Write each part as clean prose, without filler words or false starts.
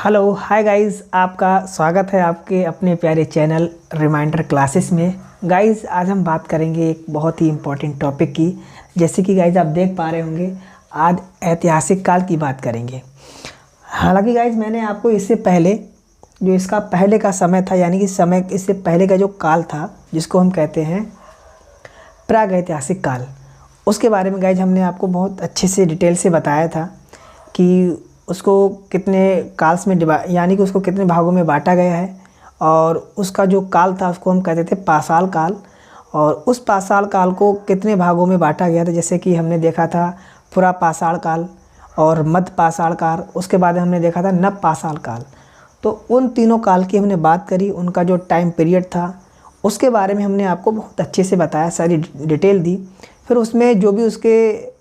Hello hi guys, आपका स्वागत है आपके अपने प्यारे चैनल रिमाइंडर क्लासेस में। गाइस आज हम बात करेंगे एक बहुत ही इम्पोर्टेंट टॉपिक की। जैसे कि गाइस आप देख पा रहे होंगे, आज ऐतिहासिक काल की बात करेंगे। हालांकि गाइस मैंने आपको इससे पहले जो इसका पहले का समय था, यानी कि समय इससे पहले का जो काल था जिसको हम कहते हैं प्राग ऐतिहासिक काल, उसके बारे में गाइस हमने आपको बहुत अच्छे से डिटेल से बताया था कि उसको कितने काल्स में यानी कि उसको कितने भागों में बांटा गया है। और उसका जो काल था उसको हम कहते थे पाषाण काल, और उस पाषाण काल को कितने भागों में बांटा गया था। जैसे कि हमने देखा था पुरा पाषाण काल और मध्य पाषाण काल, उसके बाद हमने देखा था नव पाषाण काल। तो उन तीनों काल की हमने बात करी, उनका जो टाइम पीरियड था उसके बारे में हमने आपको बहुत अच्छे से बताया, सारी डिटेल दी। फिर उसमें जो भी उसके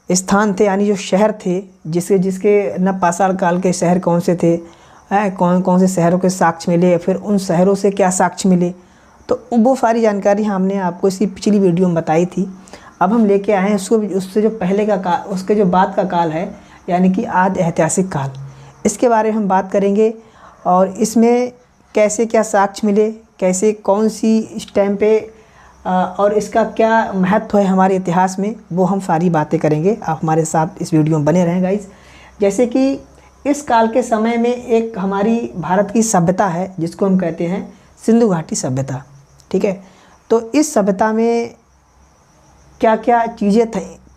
स्थान थे, यानी जो शहर थे, जिसके नव पाषाण काल के शहर कौन से थे, कौन कौन से शहरों के साक्ष्य मिले, फिर उन शहरों से क्या साक्ष्य मिले, तो वो सारी जानकारी हमने आपको इसी पिछली वीडियो में बताई थी। अब हम लेके आए हैं उससे जो पहले का काल, उसके जो बाद का काल है, यानी कि आदि ऐतिहासिक काल। इसके बारे में हम बात करेंगे और इसमें कैसे क्या साक्ष्य मिले, कैसे कौन सी इस टाइम पे और इसका क्या महत्व है हमारे इतिहास में, वो हम सारी बातें करेंगे। आप हमारे साथ इस वीडियो में बने रहें गाइस। जैसे कि इस काल के समय में एक हमारी भारत की सभ्यता है जिसको हम कहते हैं सिंधु घाटी सभ्यता, ठीक है। तो इस सभ्यता में क्या क्या चीज़ें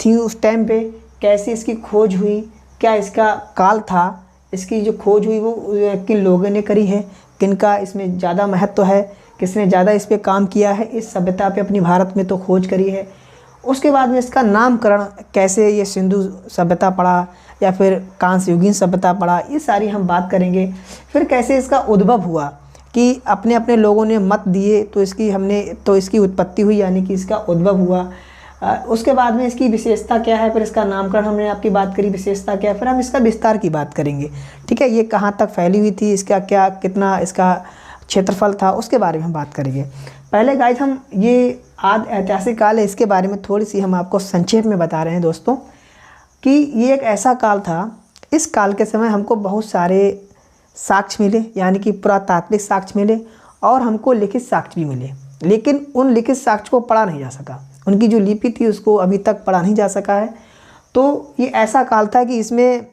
थी उस टाइम पे, कैसे इसकी खोज हुई, क्या इसका काल था, इसकी जो खोज हुई वो किन लोगों ने करी है, किनका इसमें ज़्यादा महत्व है, किसने ज़्यादा इस पे काम किया है, इस सभ्यता पे अपनी भारत में तो खोज करी है। उसके बाद में इसका नामकरण, कैसे ये सिंधु सभ्यता पड़ा या फिर कांस्य युगीन सभ्यता पड़ा, ये सारी हम बात करेंगे। फिर कैसे इसका उद्भव हुआ कि अपने अपने लोगों ने मत दिए तो इसकी उत्पत्ति हुई, यानी कि इसका उद्भव हुआ। उसके बाद में इसकी विशेषता क्या है, फिर इसका नामकरण हमने आपकी बात करी, विशेषता क्या है, फिर हम इसका विस्तार की बात करेंगे, ठीक है। ये कहाँ तक फैली हुई थी, इसका क्या कितना इसका क्षेत्रफल था, उसके बारे में हम बात करेंगे। पहले गाइस हम ये आदि ऐतिहासिक काल है, इसके बारे में थोड़ी सी हम आपको संक्षेप में बता रहे हैं दोस्तों कि ये एक ऐसा काल था, इस काल के समय हमको बहुत सारे साक्ष्य मिले, यानी कि पुरातात्विक साक्ष्य मिले और हमको लिखित साक्ष्य भी मिले। लेकिन उन लिखित साक्ष्य को पढ़ा नहीं जा सका, उनकी जो लिपि थी उसको अभी तक पढ़ा नहीं जा सका है। तो ये ऐसा काल था कि इसमें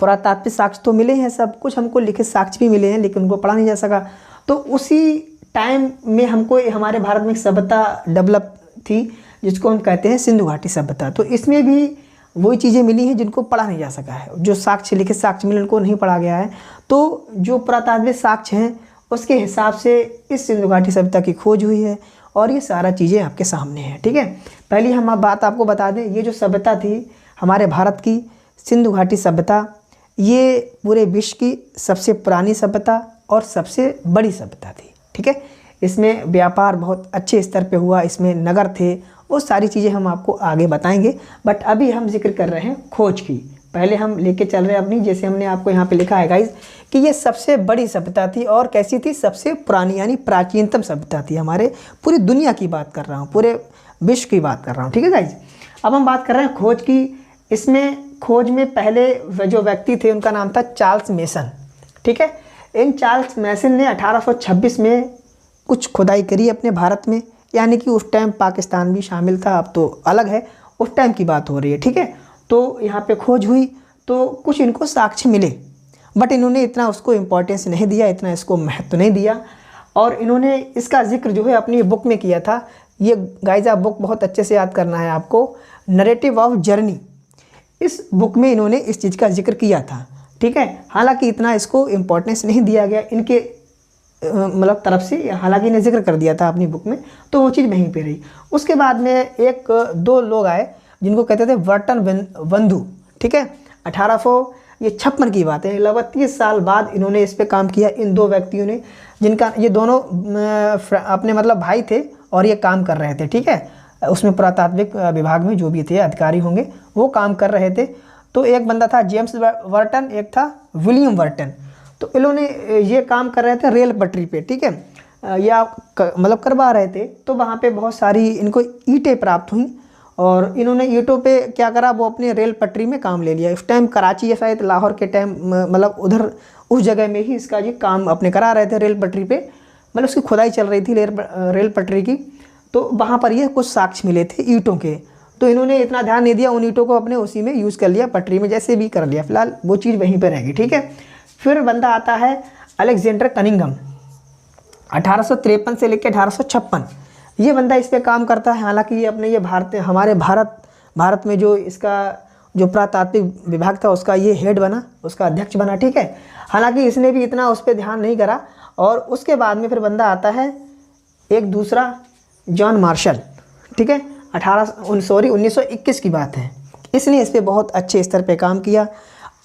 पुरातात्विक साक्ष्य तो मिले हैं, सब कुछ हमको लिखित साक्ष्य भी मिले हैं, लेकिन उनको पढ़ा नहीं जा सका। तो उसी टाइम में हमको हमारे भारत में एक सभ्यता डेवलप थी जिसको हम कहते हैं सिंधु घाटी सभ्यता। तो इसमें भी वही चीज़ें मिली हैं जिनको पढ़ा नहीं जा सका है, जो साक्ष्य लिखित साक्ष्य मिले उनको नहीं पढ़ा गया है। तो जो पुरातात्विक साक्ष्य हैं उसके हिसाब से इस सिंधु घाटी सभ्यता की खोज हुई है और ये सारा चीज़ें आपके सामने हैं, ठीक है। पहले हम बात आपको बता दें, ये जो सभ्यता थी हमारे भारत की सिंधु घाटी सभ्यता, ये पूरे विश्व की सबसे पुरानी सभ्यता और सबसे बड़ी सभ्यता थी, ठीक है। इसमें व्यापार बहुत अच्छे स्तर पे हुआ, इसमें नगर थे, वो सारी चीज़ें हम आपको आगे बताएंगे। बट अभी हम जिक्र कर रहे हैं खोज की। पहले हम लेके चल रहे हैं अपनी, जैसे हमने आपको यहाँ पे लिखा है गाइज कि ये सबसे बड़ी सभ्यता थी और कैसी थी, सबसे पुरानी यानी प्राचीनतम सभ्यता थी। हमारे पूरी दुनिया की बात कर रहा हूँ, पूरे विश्व की बात कर रहा हूँ, ठीक है गाइज। अब हम बात कर रहे हैं खोज की। इसमें खोज में पहले जो व्यक्ति थे उनका नाम था चार्ल्स मेसन, ठीक है। इन चार्ल्स मेसन ने 1826 में कुछ खुदाई करी अपने भारत में, यानी कि उस टाइम पाकिस्तान भी शामिल था, अब तो अलग है, उस टाइम की बात हो रही है, ठीक है। तो यहाँ पे खोज हुई तो कुछ इनको साक्ष्य मिले, बट इन्होंने इतना उसको इम्पोर्टेंस नहीं दिया, इतना इसको महत्व नहीं दिया। और इन्होंने इसका जिक्र जो है अपनी बुक में किया था। ये गाइज आप बुक बहुत अच्छे से याद करना है आपको, नरेटिव ऑफ जर्नी। इस बुक में इन्होंने इस चीज़ का जिक्र किया था, ठीक है। हालांकि इतना इसको इम्पोर्टेंस नहीं दिया गया इनके मतलब तरफ से, हालांकि इन्हें जिक्र कर दिया था अपनी बुक में, तो वो चीज़ वहीं पे रही। उसके बाद में एक दो लोग आए जिनको कहते थे वर्टन बंधु, ठीक है। 1856 की बात है, लगभग 30 साल बाद इन्होंने इस पर काम किया। इन दो व्यक्तियों ने, जिनका ये दोनों अपने मतलब भाई थे और ये काम कर रहे थे, ठीक है। उसमें पुरातात्विक विभाग में जो भी थे अधिकारी होंगे वो काम कर रहे थे। तो एक बंदा था जेम्स वर्टन, एक था विलियम वर्टन। तो इन्होंने ये काम कर रहे थे रेल पटरी पे, ठीक है, या मतलब करवा रहे थे। तो वहाँ पे बहुत सारी इनको ईंटें प्राप्त हुई और इन्होंने ईंटों पे क्या करा, वो अपने रेल पटरी में काम ले लिया। इस टाइम कराची या शायद लाहौर के टाइम मतलब उधर उस जगह में ही इसका ये काम अपने करा रहे थे रेल पटरी पे, मतलब उसकी खुदाई चल रही थी रेल पटरी की। तो वहाँ पर ये कुछ साक्ष्य मिले थे ईंटों के, तो इन्होंने इतना ध्यान नहीं दिया, उन ईंटों को अपने उसी में यूज़ कर लिया, पटरी में जैसे भी कर लिया, फिलहाल वो चीज़ वहीं पर रहेगी। ठीक है। फिर बंदा आता है अलेक्जेंडर कनिंघम, 1853 से लेकर 1856 ये बंदा इस पे काम करता है। हालांकि ये अपने ये हमारे भारत में जो इसका जो पुरातात्विक विभाग था उसका ये हेड बना, उसका अध्यक्ष बना। ठीक है। हालांकि इसने भी इतना उस पर ध्यान नहीं करा। और उसके बाद में फिर बंदा आता है एक दूसरा जॉन मार्शल। ठीक है। 1921 की बात है। इसने इस पर बहुत अच्छे स्तर पे काम किया,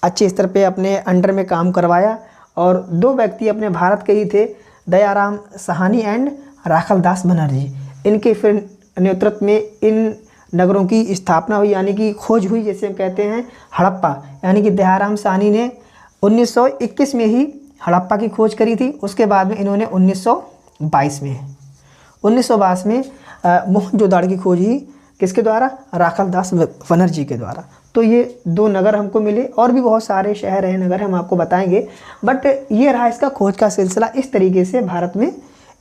अच्छे स्तर पे अपने अंडर में काम करवाया। और दो व्यक्ति अपने भारत के ही थे, दयाराम साहनी एंड राखलदास बनर्जी। इनके फिर नेतृत्व में इन नगरों की स्थापना हुई, यानी कि खोज हुई, जैसे हम कहते हैं हड़प्पा। यानी कि दयाराम साहनी ने 1921 में ही हड़प्पा की खोज करी थी। उसके बाद में इन्होंने 1922 में मोहनजोदाड़ो की खोज ही किसके द्वारा, राखलदास बनर्जी के द्वारा। तो ये दो नगर हमको मिले, और भी बहुत सारे शहर हैं, नगर हम आपको बताएंगे, बट ये रहा इसका खोज का सिलसिला। इस तरीके से भारत में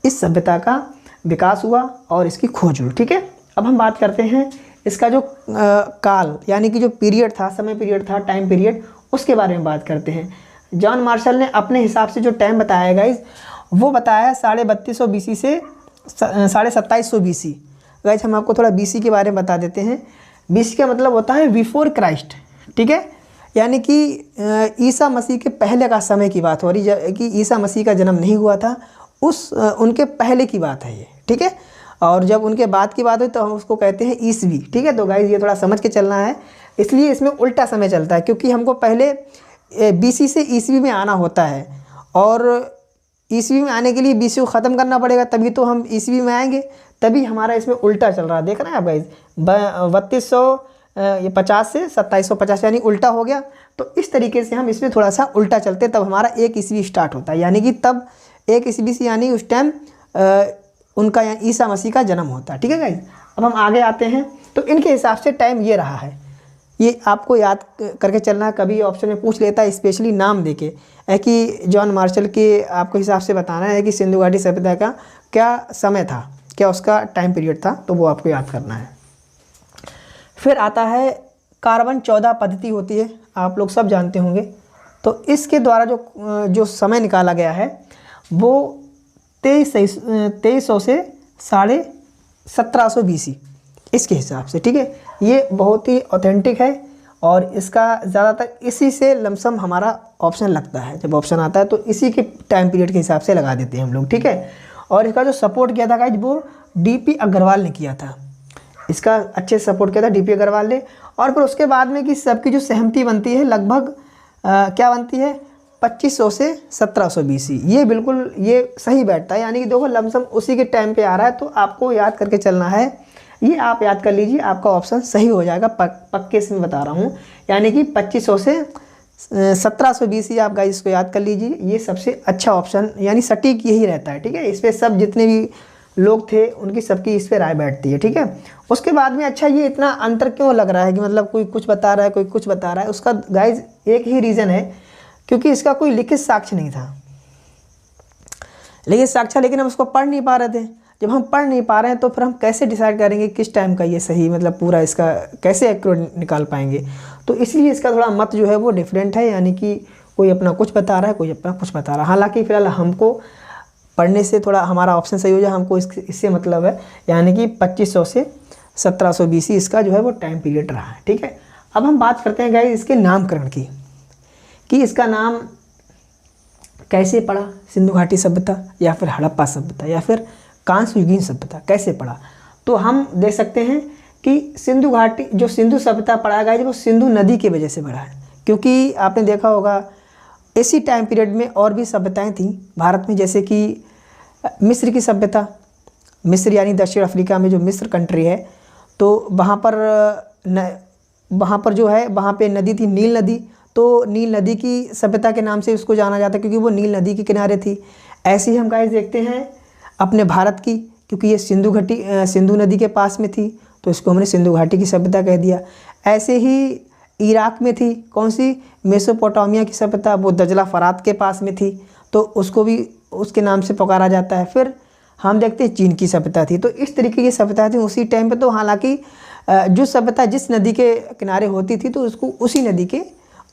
इस सभ्यता का विकास हुआ और इसकी खोज हुई। ठीक है। अब हम बात करते हैं इसका जो काल, यानी कि जो पीरियड था, समय पीरियड था, टाइम पीरियड, उसके बारे में बात करते हैं। जॉन मार्शल ने अपने हिसाब से जो टाइम बताया गाइज, वो बताया 3250 BC से 2750 BC। गाइज हम आपको थोड़ा BC के बारे में बता देते हैं। BC का मतलब होता है बिफोर क्राइस्ट। ठीक है। यानी कि ईसा मसीह के पहले का समय की बात हो रही है, कि ईसा मसीह का जन्म नहीं हुआ था, उनके पहले की बात है ये। ठीक है। और जब उनके बाद की बात हुई तो हम उसको कहते हैं ईसवी। ठीक है। तो गाइज ये थोड़ा समझ के चलना है, इसलिए इसमें उल्टा समय चलता है, क्योंकि हमको पहले BC से ईसवी में आना होता है, और ईसवी में आने के लिए BC को ख़त्म करना पड़ेगा, तभी तो हम ईसवी में आएंगे। तभी हमारा इसमें उल्टा चल रहा है, देख रहे हैं आप गाइज, 3250 से 2750 यानी उल्टा हो गया। तो इस तरीके से हम इसमें थोड़ा सा उल्टा चलते, तब हमारा 1 ईस्वी स्टार्ट होता है, यानी कि तब 1 ईस्वी से यानी उस टाइम उनका यहाँ ईसा मसीह का जन्म होता है। ठीक है गाइज। अब हम आगे आते हैं, तो इनके हिसाब से टाइम ये रहा है, ये आपको याद करके चलना है। कभी ऑप्शन में पूछ लेता है स्पेशली नाम देके, है कि जॉन मार्शल के आपको हिसाब से बताना है कि सिंधु घाटी सभ्यता का क्या समय था, क्या उसका टाइम पीरियड था, तो वो आपको याद करना है। फिर आता है कार्बन 14 पद्धति होती है, आप लोग सब जानते होंगे। तो इसके द्वारा जो समय निकाला गया है वो 2300 से 1750 BC इसके हिसाब से। ठीक है। ये बहुत ही ऑथेंटिक है, और इसका ज़्यादातर इसी से लमसम हमारा ऑप्शन लगता है, जब ऑप्शन आता है तो इसी के टाइम पीरियड के हिसाब से लगा देते हैं हम लोग। ठीक है। और इसका जो सपोर्ट किया था गाइज, वो DP अग्रवाल ने किया था, इसका अच्छे से सपोर्ट किया था DP अग्रवाल ने। और फिर उसके बाद में कि सबकी जो सहमति बनती है लगभग क्या बनती है, 2500 से 1700 BC। ये बिल्कुल ये सही बैठता है, यानी कि देखो लमसम उसी के टाइम पे आ रहा है, तो आपको याद करके चलना है। ये आप याद कर लीजिए, आपका ऑप्शन सही हो जाएगा, पक्के से मैं बता रहा हूँ। यानी कि 2500 से 1700 BC आप गाइस इसको याद कर लीजिए, ये सबसे अच्छा ऑप्शन यानी सटीक यही रहता है। ठीक है। इस पर सब जितने भी लोग थे उनकी सबकी इस पर राय बैठती है। ठीक है। उसके बाद में अच्छा ये इतना अंतर क्यों लग रहा है कि मतलब कोई कुछ बता रहा है, कोई कुछ बता रहा है, उसका गाइज एक ही रीज़न है, क्योंकि इसका कोई लिखित साक्ष्य नहीं था। लिखित साक्ष्य, लेकिन हम उसको पढ़ नहीं पा रहे थे। जब हम पढ़ नहीं पा रहे हैं तो फिर हम कैसे डिसाइड करेंगे किस टाइम का ये सही, मतलब पूरा इसका कैसे एक्यूरेट निकाल पाएंगे। तो इसलिए इसका थोड़ा मत जो है वो डिफरेंट है, यानी कि कोई अपना कुछ बता रहा है, कोई अपना कुछ बता रहा है। हालांकि फिलहाल हमको पढ़ने से थोड़ा हमारा ऑप्शन सही हो जाए, हमको इससे मतलब है, यानी कि 2500 से 1700 BC इसका जो है वो टाइम पीरियड रहा है। ठीक है। अब हम बात करते हैं गाइस इसके नामकरण की, कि इसका नाम कैसे पड़ा, सिंधु घाटी सभ्यता या फिर हड़प्पा सभ्यता या फिर कांस्य युगीन सभ्यता, कैसे पड़ा। तो हम देख सकते हैं कि सिंधु घाटी जो सिंधु सभ्यता पड़ा है वो सिंधु नदी की वजह से बढ़ा है, क्योंकि आपने देखा होगा इसी टाइम पीरियड में और भी सभ्यताएं थीं भारत में, जैसे कि मिस्र की सभ्यता, मिस्र यानी दक्षिण अफ्रीका में जो मिस्र कंट्री है, तो वहाँ पर जो है वहाँ पे नदी थी नील नदी, तो नील नदी की सभ्यता के नाम से उसको जाना जाता है, क्योंकि वो नील नदी के किनारे थी। ऐसे ही हम गाइस देखते हैं अपने भारत की, क्योंकि ये सिंधु नदी के पास में थी, तो इसको हमने सिंधु घाटी की सभ्यता कह दिया। ऐसे ही इराक में थी कौन सी, मेसोपोटामिया की सभ्यता, वो दजला फरात के पास में थी, तो उसको भी उसके नाम से पुकारा जाता है। फिर हम देखते हैं चीन की सभ्यता थी। तो इस तरीके की सभ्यता थी उसी टाइम पे। तो हालांकि जो सभ्यता जिस नदी के किनारे होती थी तो उसको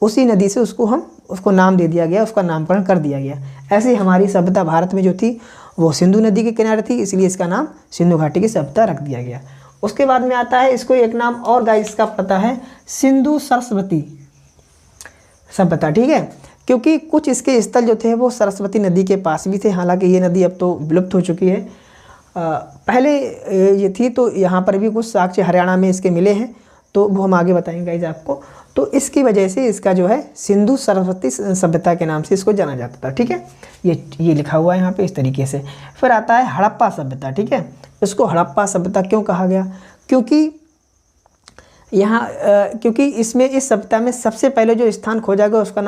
उसी नदी से उसको नाम दे दिया गया, उसका नामकरण कर दिया गया। ऐसे ही हमारी सभ्यता भारत में जो थी वो सिंधु नदी के किनारे थी, इसलिए इसका नाम सिंधु घाटी की सभ्यता रख दिया गया। उसके बाद में आता है, इसको एक नाम और गाइस इसका पता है, सिंधु सरस्वती सभ्यता, ठीक है। क्योंकि कुछ इसके स्थल जो थे वो सरस्वती नदी के पास भी थे। हालांकि ये नदी अब तो विलुप्त हो चुकी है। पहले ये थी, तो यहाँ पर भी कुछ साक्ष्य हरियाणा में इसके मिले हैं, तो वो हम आगे बताएंगे गाइस आपको। तो इसकी वजह से इसका जो है सिंधु सरस्वती सभ्यता के नाम से इसको जाना जाता था, ठीक है। ये लिखा हुआ है यहाँ पे इस तरीके से। फिर आता है हड़प्पा सभ्यता, ठीक है। इसको हड़प्पा सभ्यता क्यों कहा गया, क्योंकि क्योंकि इसमें इस सभ्यता में सबसे पहले जो स्थान खोजा गया उसका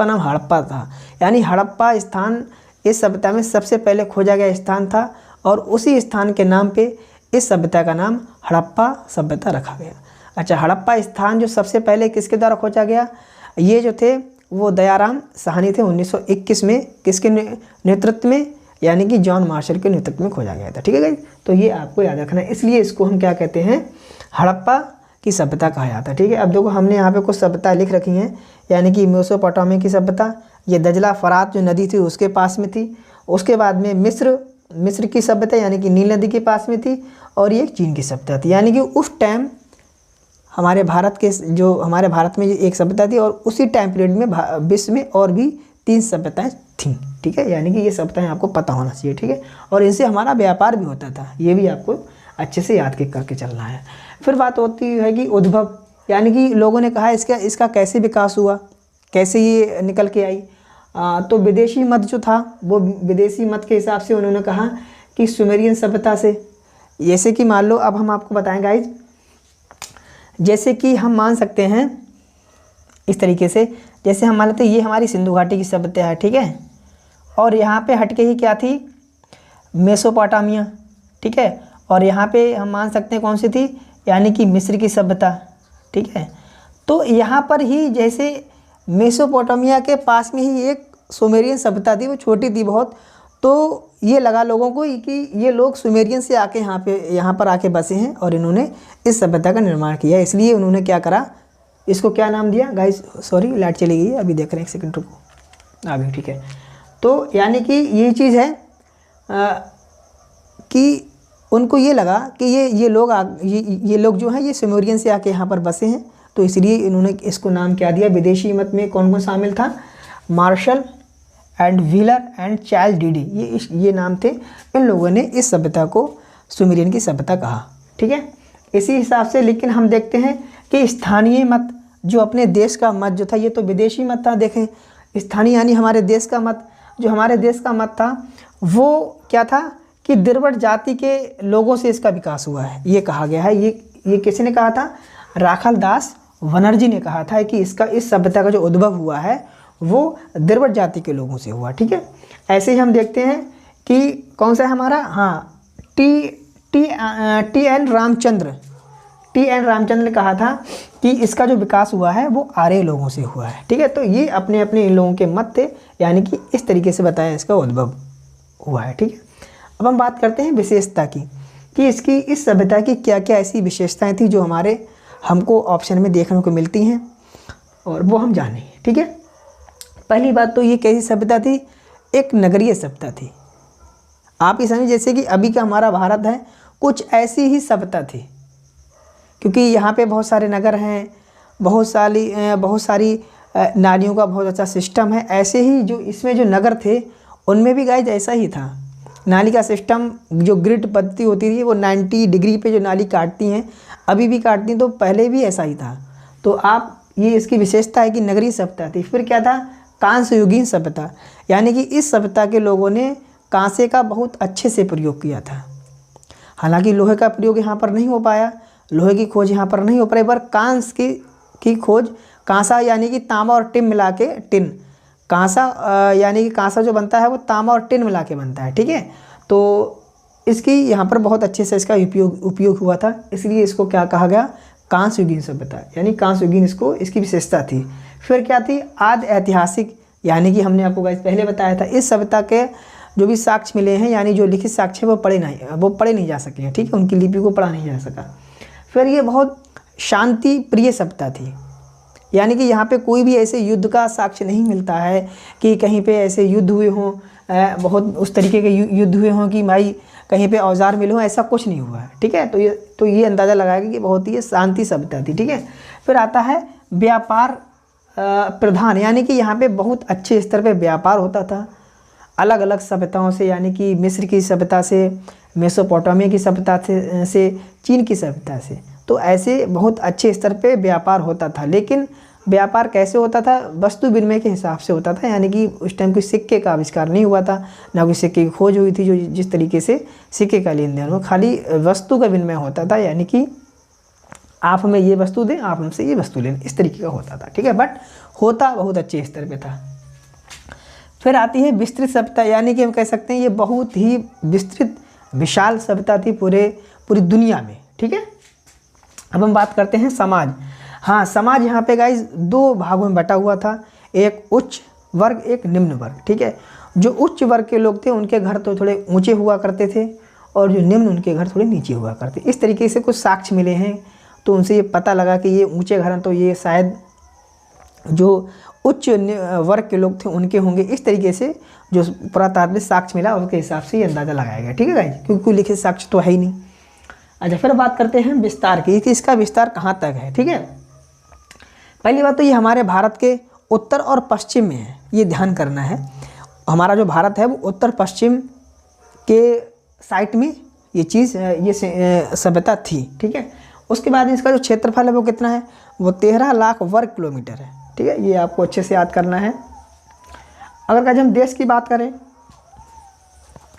नाम हड़प्पा था। यानी हड़प्पा स्थान इस सभ्यता में सबसे पहले खोजा गया स्थान था, और उसी स्थान के नाम पे इस सभ्यता का नाम हड़प्पा सभ्यता रखा गया। अच्छा, हड़प्पा स्थान जो सबसे पहले किसके द्वारा खोजा गया, ये जो थे वो दयाराम साहनी थे 1921 में। किसके नेतृत्व में, यानी कि जॉन मार्शल के नेतृत्व में खोजा गया था, ठीक है गाइस। तो ये आपको याद रखना है, इसलिए इसको हम क्या कहते हैं, हड़प्पा की सभ्यता कहा जाता है, ठीक है। अब देखो हमने यहाँ पे कुछ सभ्यता लिख रखी हैं, यानी कि मेसोपोटामिया की सभ्यता, ये दजला फरात जो नदी थी उसके पास में थी। उसके बाद में मिस्र की सभ्यता, यानी कि नील नदी के पास में थी। और ये चीन की सभ्यता थी, यानी कि उस टाइम हमारे भारत में एक सभ्यता थी, और उसी टाइम पीरियड में विश्व में और भी 3 सभ्यताएँ थीं, ठीक है। यानी कि ये सभ्यताएँ आपको पता होना चाहिए, ठीक है। और इनसे हमारा व्यापार भी होता था, ये भी आपको अच्छे से याद करके चलना है। फिर बात होती है कि उद्भव, यानी कि लोगों ने कहा इसका कैसे विकास हुआ, कैसे ये निकल के आई। तो विदेशी मत जो था वो विदेशी मत के हिसाब से उन्होंने कहा कि सुमेरियन सभ्यता से। जैसे कि मान लो, अब हम आपको बताएंगे गाइज, जैसे कि हम मान सकते हैं इस तरीके से, जैसे हम मान लेते हैं ये हमारी सिंधु घाटी की सभ्यता है, ठीक है। और यहाँ पे हटके ही क्या थी, मेसोपोटामिया, ठीक है। और यहाँ पे हम मान सकते हैं कौन सी थी, यानी कि मिस्र की सभ्यता, ठीक है। तो यहाँ पर ही जैसे मेसोपोटामिया के पास में ही एक सुमेरियन सभ्यता थी, वो छोटी थी बहुत। तो ये लगा लोगों को कि ये लोग सुमेरियन से आके यहाँ पर आके बसे हैं, और इन्होंने इस सभ्यता का निर्माण किया। इसलिए उन्होंने क्या करा, इसको क्या नाम दिया गाइस, सॉरी लाइट चली गई है, अभी देख रहे हैं, एक सेकंड रुको, आ गई, ठीक है। तो यानी कि ये चीज़ है कि उनको ये लगा कि ये लोग जो हैं ये सुमेरियन से आके यहाँ पर बसे हैं, तो इसलिए इन्होंने इसको नाम क्या दिया। विदेशी मत में कौन कौन शामिल था, martial and wheeler and Charles DD, ये नाम थे। इन लोगों ने इस सभ्यता को सुमेरियन की सभ्यता कहा, ठीक है। इसी हिसाब से लेकिन हम देखते हैं कि स्थानीय मत, जो अपने देश का मत जो था, ये तो विदेशी मत था। देखें, स्थानीय यानी हमारे देश का मत, जो हमारे देश का मत था वो क्या था कि द्रविड़ जाति के लोगों से इसका विकास हुआ है, ये कहा गया है। ये किसने कहा था, राखाल दास बनर्जी ने कहा था कि इस सभ्यता का जो उद्भव हुआ है वो द्रविड़ जाति के लोगों से हुआ, ठीक है। ऐसे ही हम देखते हैं कि कौन सा है हमारा, हाँ, टी एन रामचंद्र ने कहा था कि इसका जो विकास हुआ है वो आर्य लोगों से हुआ है, ठीक है। तो ये अपने अपने इन लोगों के मत थे, यानी कि इस तरीके से बताया इसका उद्भव हुआ है, ठीक है। अब हम बात करते हैं विशेषता की, कि इस सभ्यता की क्या क्या ऐसी विशेषताएं थी जो हमको ऑप्शन में देखने को मिलती हैं, और वो हम जानेंगे, ठीक है। पहली बात तो ये कैसी सभ्यता थी, एक नगरीय सभ्यता थी। आप ये समझिए जैसे कि अभी का हमारा भारत है, कुछ ऐसी ही सभ्यता थी, क्योंकि यहाँ पे बहुत सारे नगर हैं, बहुत सारी नालियों का बहुत अच्छा सिस्टम है। ऐसे ही जो इसमें जो नगर थे उनमें भी गाइज ऐसा ही था। नाली का सिस्टम, जो ग्रिड पद्धति होती थी वो 90 डिग्री पे जो नाली काटती हैं, अभी भी काटती हैं, तो पहले भी ऐसा ही था। तो आप ये इसकी विशेषता है कि नगरीय सभ्यता थी। फिर क्या था, कांस्य युगीन सभ्यता, यानी कि इस सभ्यता के लोगों ने कांसे का बहुत अच्छे से प्रयोग किया था। हालांकि लोहे का प्रयोग यहाँ पर नहीं हो पाया, लोहे की खोज यहाँ पर नहीं हो पाई, पर कांस्य की खोज, कांसा यानी कि तांबा और टिन मिला के, कांसा यानी कि कांसा जो बनता है वो तांबा और टिन मिला के बनता है, ठीक है। तो इसकी यहाँ पर बहुत अच्छे से इसका उपयोग हुआ था, इसलिए इसको क्या कहा गया, कांस्य युगीन सभ्यता, यानी कांस्य युगीन इसकी विशेषता थी। फिर क्या थी, आदि ऐतिहासिक, यानी कि हमने आपको गाइस पहले बताया था, इस सभ्यता के जो भी साक्ष्य मिले हैं, यानी जो लिखित साक्ष्य है वो पढ़े नहीं जा सके हैं, ठीक है, उनकी लिपि को पढ़ा नहीं जा सका। फिर ये बहुत शांति प्रिय सभ्यता थी, यानी कि यहाँ पे कोई भी ऐसे युद्ध का साक्ष्य नहीं मिलता है कि कहीं पे ऐसे युद्ध हुए हों, बहुत उस तरीके के युद्ध हुए हों कि भाई कहीं पे औजार मिले हों, ऐसा कुछ नहीं हुआ है, ठीक है। तो ये अंदाज़ा लगाएगा कि बहुत ही शांति सभ्यता थी, ठीक है। फिर आता है व्यापार प्रधान, यानी कि यहाँ पे बहुत अच्छे स्तर पे व्यापार होता था अलग अलग सभ्यताओं से, यानी कि मिस्र की सभ्यता से, मेसोपोटामिया की सभ्यता से, चीन की सभ्यता से, तो ऐसे बहुत अच्छे स्तर पे व्यापार होता था। लेकिन व्यापार कैसे होता था, वस्तु विनिमय के हिसाब से होता था, यानी कि उस टाइम कोई सिक्के का आविष्कार नहीं हुआ था, ना कोई सिक्के की खोज हुई थी जो जिस तरीके से सिक्के का लेन देन हो, खाली वस्तु का विनिमय होता था, यानी कि आप हमें ये वस्तु दें, आप हमसे ये वस्तु लें, इस तरीके का होता था, ठीक है। बट होता बहुत अच्छे स्तर पे था। फिर आती है विस्तृत सभ्यता, यानी कि हम कह सकते हैं ये बहुत ही विस्तृत विशाल सभ्यता थी पूरी दुनिया में, ठीक है। अब हम बात करते हैं समाज। हाँ, समाज यहाँ पे गाइस दो भागों में बटा हुआ था, एक उच्च वर्ग, एक निम्न वर्ग, ठीक है। जो उच्च वर्ग के लोग थे उनके घर तो थोड़े ऊंचे हुआ करते थे, और जो निम्न उनके घर थोड़े नीचे हुआ करते। इस तरीके से कुछ साक्ष्य मिले हैं, तो उनसे ये पता लगा कि ये ऊंचे घर हैं, तो ये शायद जो उच्च वर्ग के लोग थे उनके होंगे। इस तरीके से जो पुरातात्विक साक्ष्य मिला उसके हिसाब से ये अंदाज़ा लगाया गया, ठीक है गाइस, क्योंकि कोई लिखित साक्ष्य तो है ही नहीं। अच्छा, फिर बात करते हैं विस्तार की, कि इसका विस्तार कहाँ तक है, ठीक है। पहली बात तो ये हमारे भारत के उत्तर और पश्चिम में है, ये ध्यान करना है। हमारा जो भारत है वो उत्तर पश्चिम के साइड में ये चीज़, ये सभ्यता थी, ठीक है। उसके बाद इसका जो क्षेत्रफल है वो कितना है, वो 13 लाख वर्ग किलोमीटर है, ठीक है। ये आपको अच्छे से याद करना है। अगर आज हम देश की बात करें,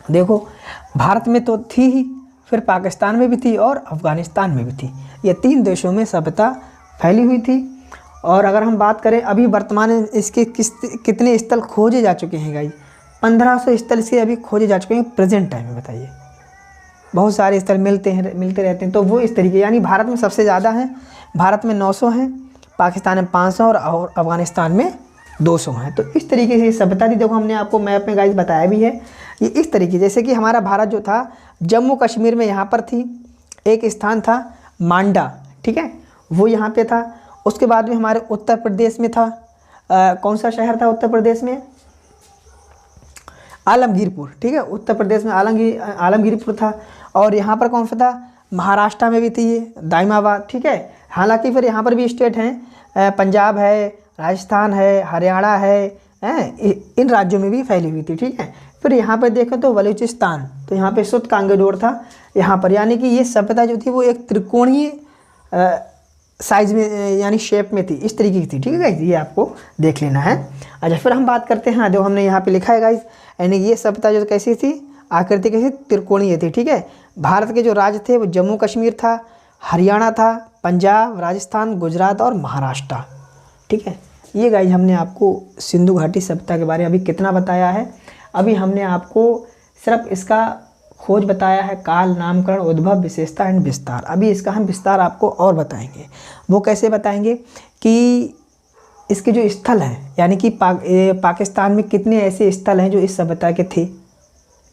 देखो भारत में तो थी ही, फिर पाकिस्तान में भी थी और अफ़गानिस्तान में भी थी। ये 3 देशों में सभ्यता फैली हुई थी। और अगर हम बात करें अभी वर्तमान में इसके कितने स्थल खोजे जा चुके हैं गाइस, 1500 स्थल इसके अभी खोजे जा चुके हैं प्रेजेंट टाइम में। बताइए, बहुत सारे स्थल मिलते रहते हैं। तो वो इस तरीके, यानी भारत में सबसे ज़्यादा है, भारत में 900 हैं, पाकिस्तान में 500 और अफ़गानिस्तान में 200 हैं। तो इस तरीके से सभ्यता थी। देखो हमने आपको मैप में गाइस बताया भी है, ये इस तरीके, जैसे कि हमारा भारत जो था जम्मू कश्मीर में यहाँ पर थी, एक स्थान था मांडा, ठीक है, वो यहाँ पे था। उसके बाद में हमारे उत्तर प्रदेश में था, कौन सा शहर था उत्तर प्रदेश में, आलमगीरपुर, ठीक है, उत्तर प्रदेश में आलमगीरपुर था। और यहाँ पर कौन सा था, महाराष्ट्र में भी थी ये दाइमाबाद, ठीक है। हालांकि फिर यहाँ पर भी स्टेट हैं, पंजाब है, राजस्थान है, हरियाणा है, इन राज्यों में भी फैली हुई थी, ठीक है। फिर यहाँ पर देखें तो बलूचिस्तान, तो यहाँ पे सुत कांगेडोर था यहाँ पर, यानी कि ये सभ्यता जो थी वो एक त्रिकोणीय साइज में, यानी शेप में थी, इस तरीके की थी, ठीक है गाइस, ये आपको देख लेना है। अच्छा, फिर हम बात करते हैं, जो हमने यहाँ पे लिखा है गाइस, यानी ये सभ्यता जो कैसी थी, आकृति कैसी, त्रिकोणीय थी, ठीक है। भारत के जो राज्य थे वो जम्मू कश्मीर था, हरियाणा था, पंजाब, राजस्थान, गुजरात और महाराष्ट्र, ठीक है। ये गाइस हमने आपको सिंधु घाटी सभ्यता के बारे में अभी कितना बताया है। अभी हमने आपको सिर्फ इसका खोज बताया है, काल, नामकरण, उद्भव, विशेषता एंड विस्तार। अभी इसका हम विस्तार आपको और बताएंगे। वो कैसे बताएंगे कि इसके जो स्थल हैं, यानी कि पाकिस्तान में कितने ऐसे स्थल हैं जो इस सभ्यता के थे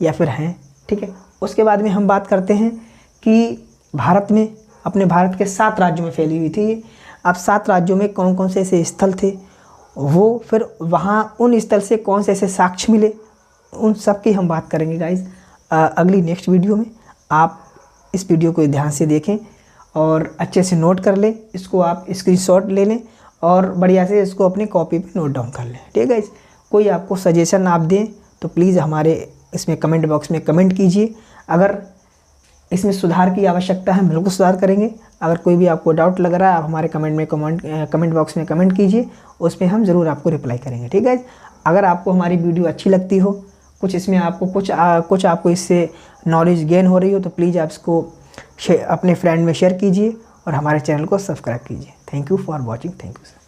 या फिर हैं, ठीक है। उसके बाद में हम बात करते हैं कि भारत में, अपने भारत के 7 राज्यों में फैली हुई थी। अब 7 राज्यों में कौन कौन से ऐसे स्थल थे, वो फिर वहाँ उन स्थल से कौन से ऐसे साक्ष्य मिले, उन सब की हम बात करेंगे गाइस अगली नेक्स्ट वीडियो में। आप इस वीडियो को ध्यान से देखें और अच्छे से नोट कर लें, इसको आप स्क्रीनशॉट ले लें और बढ़िया से इसको अपनी कॉपी पे नोट डाउन कर लें, ठीक है गाइस। कोई आपको सजेशन आप दें तो प्लीज़ हमारे इसमें कमेंट बॉक्स में कमेंट कीजिए। अगर इसमें सुधार की आवश्यकता है बिल्कुल सुधार करेंगे। अगर कोई भी आपको डाउट लग रहा है आप हमारे कमेंट बॉक्स में कमेंट कीजिए, उसमें हम ज़रूर आपको रिप्लाई करेंगे, ठीक है। अगर आपको हमारी वीडियो अच्छी लगती हो, कुछ इसमें आपको कुछ आपको इससे नॉलेज गेन हो रही हो, तो प्लीज़ आप इसको अपने फ्रेंड में शेयर कीजिए और हमारे चैनल को सब्सक्राइब कीजिए। Thank you for watching. Thank you sir.